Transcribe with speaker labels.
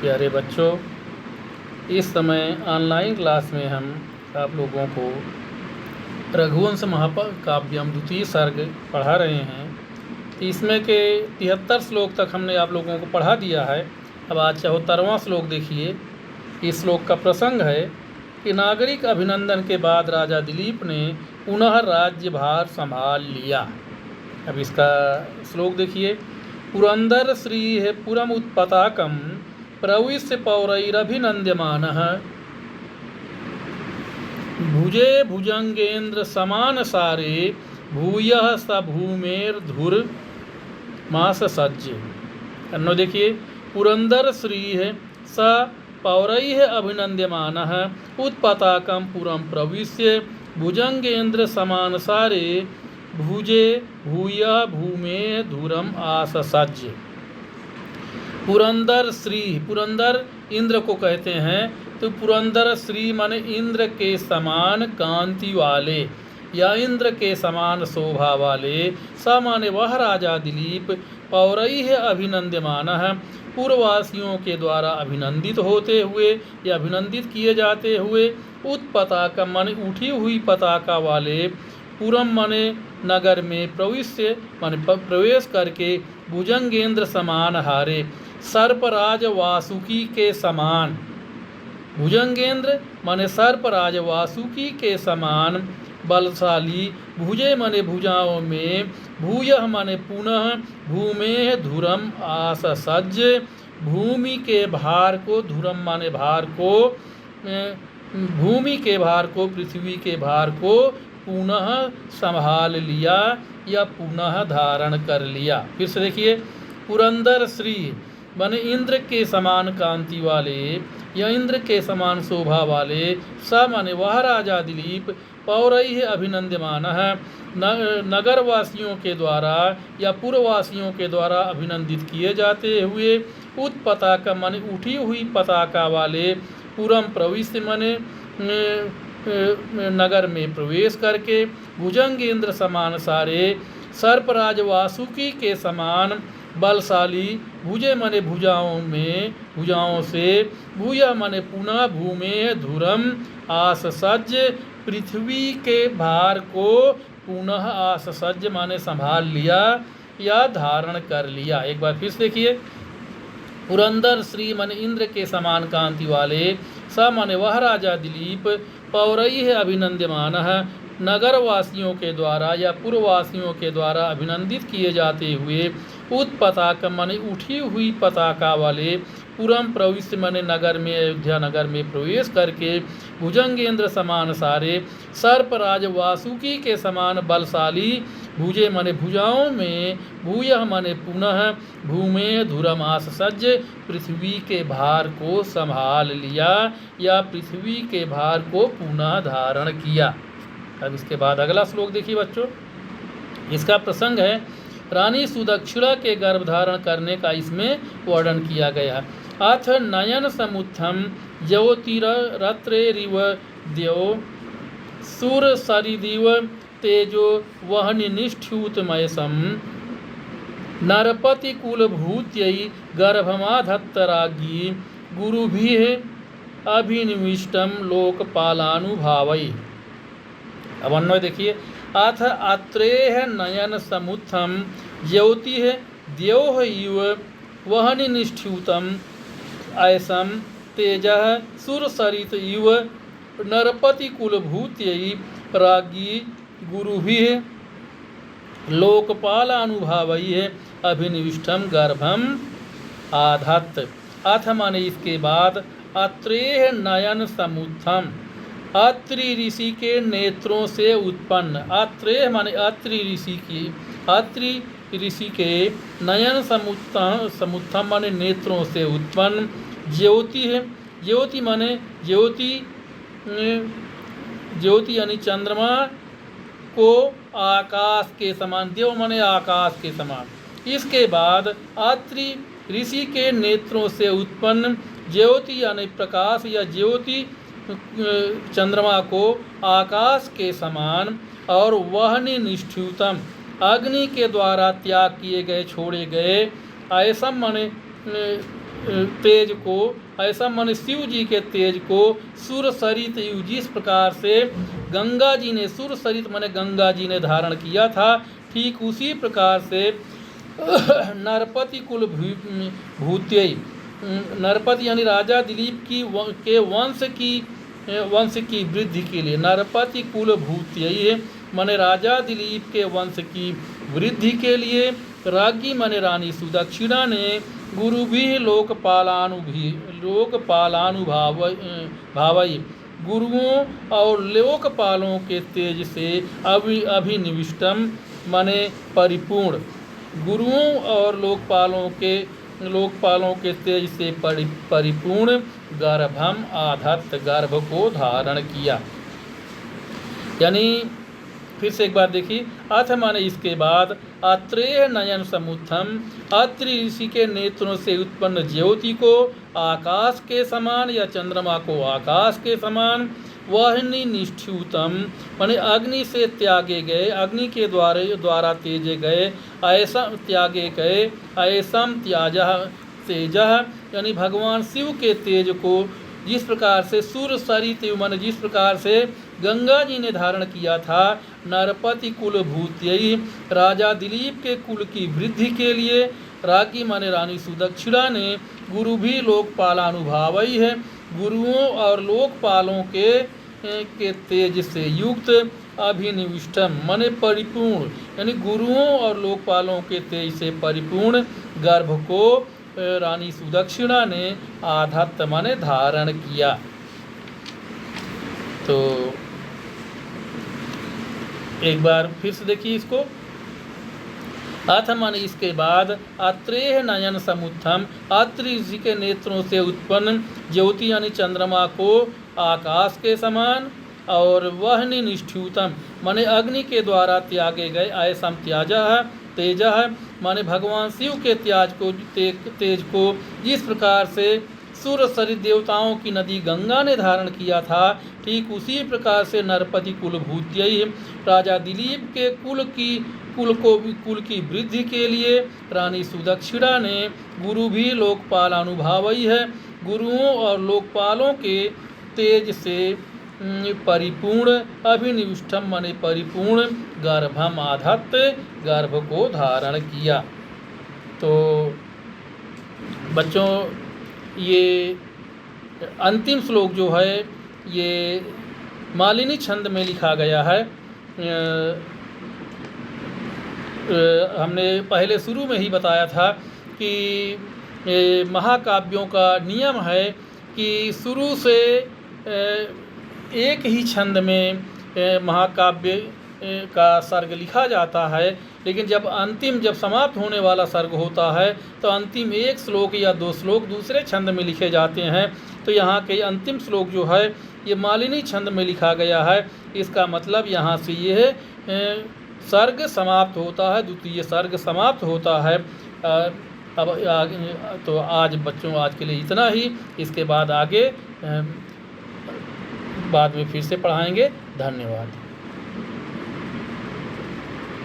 Speaker 1: प्यारे बच्चों, इस समय ऑनलाइन क्लास में हम आप लोगों को रघुवंश महाकाव्यम द्वितीय सर्ग पढ़ा रहे हैं। तो इसमें के 73 श्लोक तक हमने आप लोगों को पढ़ा दिया है। अब आज 74वां श्लोक देखिए। इस श्लोक का प्रसंग है कि नागरिक अभिनंदन के बाद राजा दिलीप ने पुनः राज्यभार संभाल लिया। अब इसका श्लोक देखिए। पुरंदर श्री पुरम उत्पताकम प्रविश्य पौरैरभिनन्द्यमानः भुजे भुजंगेन्द्र समान सारे भूयः स भूमेर्धुर मास सज्ज। अन्नो देखिए। पुरंदर श्री स पौरैः अभिनन्द्यमानः उत्पताकं पुरं प्रविश्य भुजंगेन्द्र समान सारे भुजे भूयः भूमे धुरम आस सज्ज। पुरंदर श्री, पुरंदर इंद्र को कहते हैं। तो पुरंदर श्री माने इंद्र के समान कांति वाले या इंद्र के समान शोभा वाले। स माने वह राजा दिलीप पौरैः अभिनन्द्यमानः पूर्ववासियों के द्वारा अभिनंदित होते हुए या अभिनंदित किए जाते हुए उत्पताका माने उठी हुई पताका वाले पुरम माने नगर में प्रविश्य माने प्रवेश करके भुजंगेंद्र समान हारे सर्पराज वासुकी के समान। भुजंगेंद्र माने सर्पराज वासुकी के समान बलशाली। भुजे माने भुजाओं में, भूयः माने पुनः, भूमे धुरम आस सज्ज भूमि के भार को, धुरम माने भार को, भूमि के भार को, पृथ्वी के भार को पुनः संभाल लिया या पुनः धारण कर लिया। फिर से देखिए। पुरंदर श्री माने इंद्र के समान कांति वाले या इंद्र के समान शोभा वाले। स माने वह राजा दिलीप पौरैः अभिनन्द्यमानः नगरवासियों के द्वारा या पूर्ववासियों के द्वारा अभिनंदित किए जाते हुए उत्पताका माने उठी हुई पताका वाले पुरम प्रविश्य माने नगर में प्रवेश करके भुजंगेंद्र समान सारे सर्पराज वासुकी के समान बलशाली। भुजे माने भुजाओं में, भुजाओं से, भूया माने पुनः, भूमे धुरम आस सज्ज पृथ्वी के भार को पुनः आस सज्ज माने संभाल लिया या धारण कर लिया। एक बार फिर से देखिए। पुरंदर श्री माने इंद्र के समान कांति वाले। स माने वह राजा दिलीप पौरैः अभिनन्द्यमानः नगरवासियों के द्वारा या पूर्ववासियों के द्वारा अभिनंदित किए जाते हुए उत्पताका माने उठी हुई पताका वाले पुरम प्रविश्य माने नगर में, अयोध्या नगर में प्रवेश करके भुजंगेंद्र समान सारे सर्पराज वासुकी के समान बलशाली। भुजे माने भुजाओं में, भूयः माने पुनः, भूमे धुरम आस सज्ज पृथ्वी के भार को संभाल लिया या पृथ्वी के भार को पुनः धारण किया। अब इसके बाद अगला श्लोक देखिए बच्चों। इसका प्रसंग है रानी सुदक्षिणा के गर्भधारण करने का इसमें वर्णन किया गया। अथ नयन समुत्थम ज्योतिरत्रेरिव द्यौ सुर सरिदिव तेजो वहनि निष्ठ्यूतमयसम नरपति कुलभूत्यै गर्भमाधत्तराज्ञी गुरुभिः अभिनिविष्टम लोकपालानुभावै। अब अन्वय देखिए। अथ अत्रेह नयन समुत्थम ज्योतिः द्यौः इव वहनि निष्ठ्यूतम ऐसम तेजः सुरसरित इव नरपति कुलभूत्यै राज्ञी गुरुभिः लोकपालानुभावैः अभिनिविष्टम गर्भम आधत्त। अथ माने इसके बाद अत्रेह नयन समुत्थम अत्रि ऋषि के नेत्रों से उत्पन्न। अत्रेह माने अत्रि ऋषि की, अत्रि ऋषि के नयन समुत्थम माने नेत्रों से उत्पन्न। ज्योति है, ज्योति माने ज्योति, ज्योति यानी चंद्रमा को आकाश के समान, देव माने आकाश के समान। इसके बाद अत्रि ऋषि के नेत्रों से उत्पन्न ज्योति यानी प्रकाश या ज्योति चंद्रमा को आकाश के समान और वहनि निष्ठ्यूतम अग्नि के द्वारा त्याग किए गए, छोड़े गए। ऐसा माने तेज को, ऐसा मन शिव जी के तेज को सुर सरित यु, जिस प्रकार से गंगा जी ने, सुर सरित माने गंगा जी ने धारण किया था, ठीक उसी प्रकार से नरपति कुल भूत्यै, नरपति यानी राजा दिलीप के वंश की वृद्धि के लिए, नरपति कुल भूत्यै माने राजा दिलीप के वंश की वृद्धि के लिए, राज्ञी माने रानी सुदक्षिणा ने गुरु भी लोकपालानुभावई, गुरुओं और लोकपालों के तेज से अभिनिविष्टम माने परिपूर्ण, गुरुओं और लोकपालों के तेज से परिपूर्ण गर्भम आधत्त, गर्भ को धारण किया। यानी फिर से एक बार देखिए, अथ माने इसके बाद, अत्रेय नयन समुत्थम, अत्रि ऋषि के नेत्रों से उत्पन्न ज्योति को आकाश के समान या चंद्रमा को आकाश के समान, वहनि निष्ठ्यूतम माने अग्नि से त्यागे गए, अग्नि के द्वारा तेजे गए, ऐसा त्यागे गए, ऐसम त्याजः तेजः यानी भगवान शिव के तेज को जिस प्रकार से सुर सरित माने जिस प्रकार से गंगा जी ने धारण किया था, नरपति कुल भूत्यै राजा दिलीप के कुल की वृद्धि के लिए, राज्ञी माने रानी सुदक्षिणा ने गुरु भी लोकपालानुभावई है, गुरुओं और लोकपालों के तेज से युक्त, अभिनिविष्टम माने परिपूर्ण यानी गुरुओं और लोकपालों के तेज से परिपूर्ण गर्भ को रानी सुदक्षिणा ने आधत्त माने धारण किया। तो एक बार फिर से देखिए इसको, अथ माने इसके बाद, अत्रेय नयन समुत्थम, अत्रि ऋषि के नेत्रों से उत्पन्न ज्योति यानी चंद्रमा को आकाश के समान, और वहनि निष्ठ्यूतम माने अग्नि के द्वारा त्यागे गए, ऐसम त्याजः तेजः माने भगवान शिव के तेज को जिस प्रकार से सुर सरित देवताओं की नदी गंगा ने धारण किया था, ठीक उसी प्रकार से नरपति कुल भूत्यै राजा दिलीप के कुल की वृद्धि के लिए रानी सुदक्षिणा ने गुरु भी लोकपालानुभावई है, गुरुओं और लोकपालों के तेज से परिपूर्ण, अभिनिविष्टम माने परिपूर्ण, गर्भम आधत्त गर्भ को धारण किया। तो बच्चों ये अंतिम श्लोक जो है ये मालिनी छंद में लिखा गया है। हमने पहले शुरू में ही बताया था कि महाकाव्यों का नियम है कि शुरू से एक ही छंद में महाकाव्य का सर्ग लिखा जाता है, लेकिन जब समाप्त होने वाला सर्ग होता है तो अंतिम एक श्लोक या दो श्लोक दूसरे छंद में लिखे जाते हैं। तो यहाँ के अंतिम श्लोक जो है ये मालिनी छंद में लिखा गया है। इसका मतलब यहाँ से ये है सर्ग समाप्त होता है, द्वितीय सर्ग समाप्त होता है। अब तो आज बच्चों आज के लिए इतना ही, इसके बाद आगे बाद में फिर से पढ़ाएंगे। धन्यवाद।